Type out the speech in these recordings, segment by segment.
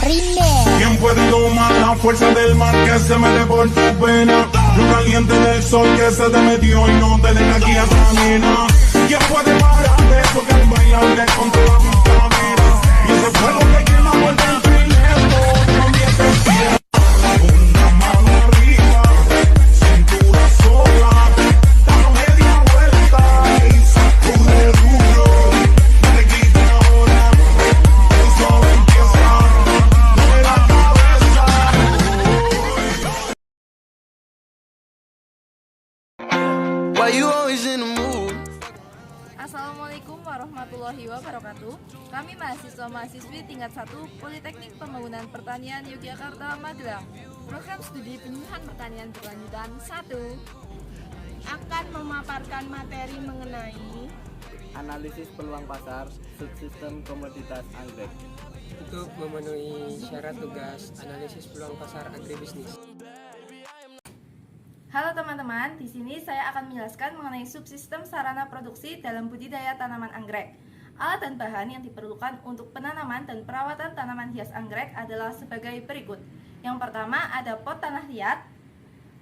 Remix. ¿Quién puede domar la fuerza del mar que se mete por tu pena? Lo caliente del sol que se te metió y no te deja aquí a nena. ¿Quién puede parar eso que el bailable contra la vitamina? Y ese fuego que quema por dentro y lejos también te quiere. Una mano arriba, cintura sola, dando media vuelta y sacude duro. No te quites ahora, eso empieza. Mueve la cabeza. Why you always in the mood? Assalamualaikum warahmatullahi wabarakatuh. Kami mahasiswa-mahasiswi tingkat 1 Politeknik Pembangunan Pertanian Yogyakarta Magelang. Program studi penyuluhan pertanian berkelanjutan 1 akan memaparkan materi mengenai analisis peluang pasar subsistem komoditas anggrek. Untuk memenuhi syarat tugas analisis peluang pasar agribisnis. Halo teman-teman, di sini saya akan menjelaskan mengenai subsistem sarana produksi dalam budidaya tanaman anggrek. Alat dan bahan yang diperlukan untuk penanaman dan perawatan tanaman hias anggrek adalah sebagai berikut. Yang pertama ada pot tanah liat,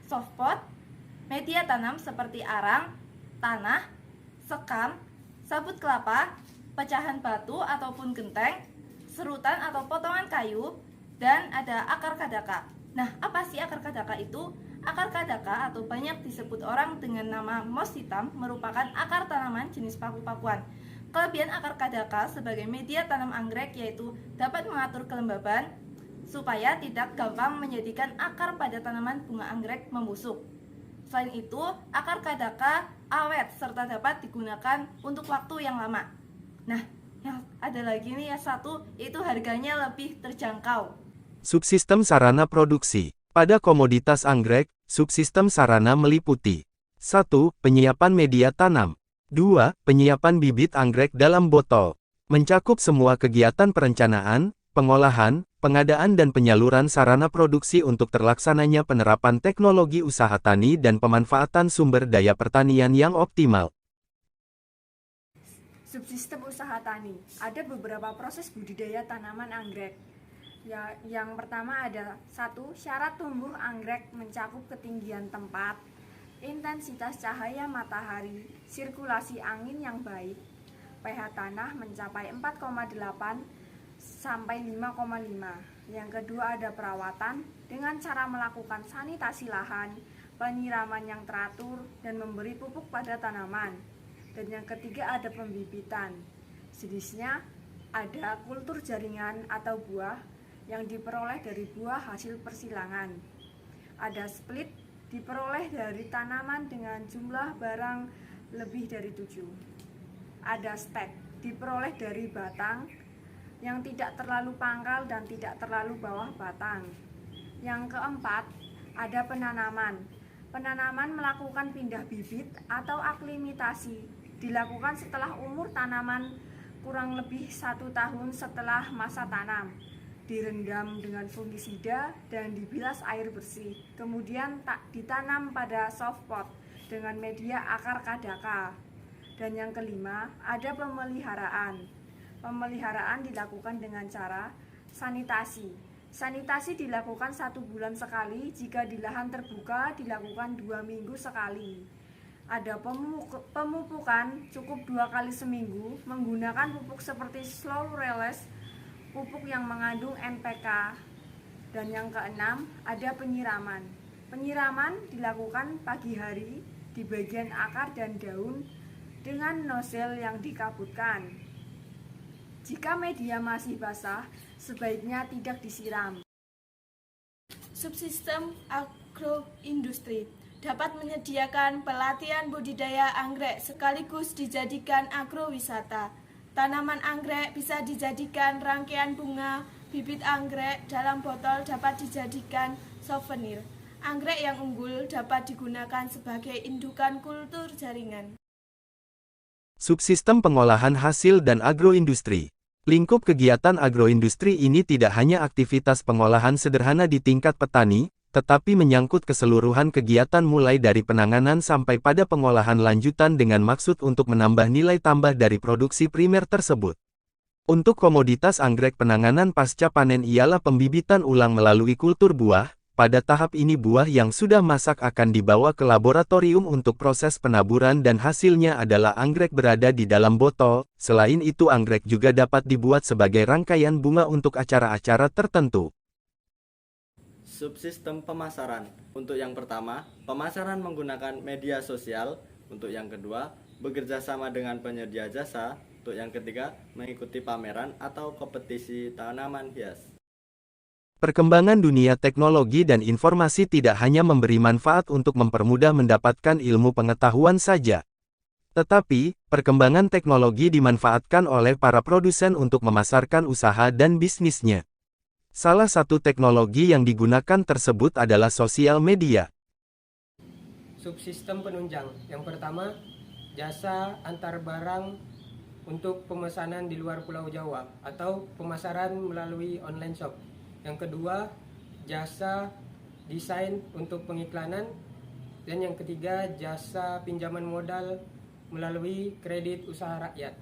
soft pot, media tanam seperti arang, tanah, sekam, sabut kelapa, pecahan batu ataupun genteng, serutan atau potongan kayu, dan ada akar kadaka. Nah, apa sih akar kadaka itu? Akar kadaka atau banyak disebut orang dengan nama mos hitam merupakan akar tanaman jenis paku-pakuan. Kelebihan akar kadaka sebagai media tanam anggrek yaitu dapat mengatur kelembaban supaya tidak gampang menjadikan akar pada tanaman bunga anggrek membusuk. Selain itu, akar kadaka awet serta dapat digunakan untuk waktu yang lama. Nah, yang ada lagi nih yang satu, yaitu harganya lebih terjangkau. Subsistem sarana produksi. Pada komoditas anggrek, subsistem sarana meliputi 1. Penyiapan media tanam 2. Penyiapan bibit anggrek dalam botol. Mencakup semua kegiatan perencanaan, pengolahan, pengadaan dan penyaluran sarana produksi untuk terlaksananya penerapan teknologi usaha tani dan pemanfaatan sumber daya pertanian yang optimal. subsistem usaha tani. Ada beberapa proses budidaya tanaman anggrek. Ya, yang pertama ada 1. Syarat tumbuh anggrek mencakup ketinggian tempat, intensitas cahaya matahari, sirkulasi angin yang baik, pH tanah mencapai 4,8 sampai 5,5. Yang kedua ada perawatan dengan cara melakukan sanitasi lahan, penyiraman yang teratur, dan memberi pupuk pada tanaman. Dan yang ketiga ada pembibitan. Jenisnya ada kultur jaringan atau buah yang diperoleh dari buah hasil persilangan. Ada split diperoleh dari tanaman dengan jumlah barang lebih dari 7. Ada stek diperoleh dari batang yang tidak terlalu pangkal dan tidak terlalu bawah batang. Yang keempat, ada penanaman. Penanaman melakukan pindah bibit atau aklimatasi dilakukan setelah umur tanaman kurang lebih 1 tahun setelah masa tanam. Direndam dengan fungisida dan dibilas air bersih. Kemudian ditanam pada soft pot dengan media akar kadaka. Dan yang kelima, ada pemeliharaan. Pemeliharaan dilakukan dengan cara sanitasi. Sanitasi dilakukan 1 bulan sekali, jika di lahan terbuka dilakukan 2 minggu sekali. Ada pemupukan cukup 2 kali seminggu menggunakan pupuk seperti slow release, pupuk yang mengandung NPK. Dan yang keenam, ada penyiraman. Penyiraman dilakukan pagi hari di bagian akar dan daun dengan nozzle yang dikabutkan. Jika media masih basah, sebaiknya tidak disiram. Subsistem agroindustri dapat menyediakan pelatihan budidaya anggrek sekaligus dijadikan agrowisata. Tanaman anggrek bisa dijadikan rangkaian bunga, bibit anggrek dalam botol dapat dijadikan souvenir. Anggrek yang unggul dapat digunakan sebagai indukan kultur jaringan. Subsistem pengolahan hasil dan agroindustri. Lingkup kegiatan agroindustri ini tidak hanya aktivitas pengolahan sederhana di tingkat petani, tetapi menyangkut keseluruhan kegiatan mulai dari penanganan sampai pada pengolahan lanjutan dengan maksud untuk menambah nilai tambah dari produksi primer tersebut. Untuk komoditas anggrek, penanganan pasca panen ialah pembibitan ulang melalui kultur buah. Pada tahap ini buah yang sudah masak akan dibawa ke laboratorium untuk proses penaburan dan hasilnya adalah anggrek berada di dalam botol. Selain itu, anggrek juga dapat dibuat sebagai rangkaian bunga untuk acara-acara tertentu. Subsistem pemasaran. Untuk yang pertama, pemasaran menggunakan media sosial. Untuk yang kedua, bekerja sama dengan penyedia jasa. Untuk yang ketiga, mengikuti pameran atau kompetisi tanaman hias. Perkembangan dunia teknologi dan informasi tidak hanya memberi manfaat untuk mempermudah mendapatkan ilmu pengetahuan saja. Tetapi, perkembangan teknologi dimanfaatkan oleh para produsen untuk memasarkan usaha dan bisnisnya. Salah satu teknologi yang digunakan tersebut adalah sosial media. Subsistem penunjang. Yang pertama, jasa antar barang untuk pemesanan di luar Pulau Jawa atau pemasaran melalui online shop. Yang kedua, jasa desain untuk pengiklanan. Dan yang ketiga, jasa pinjaman modal melalui kredit usaha rakyat.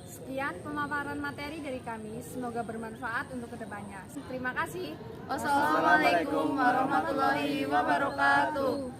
Sekian pemaparan materi dari kami, semoga bermanfaat untuk kedepannya. Terima kasih. Wassalamualaikum warahmatullahi wabarakatuh.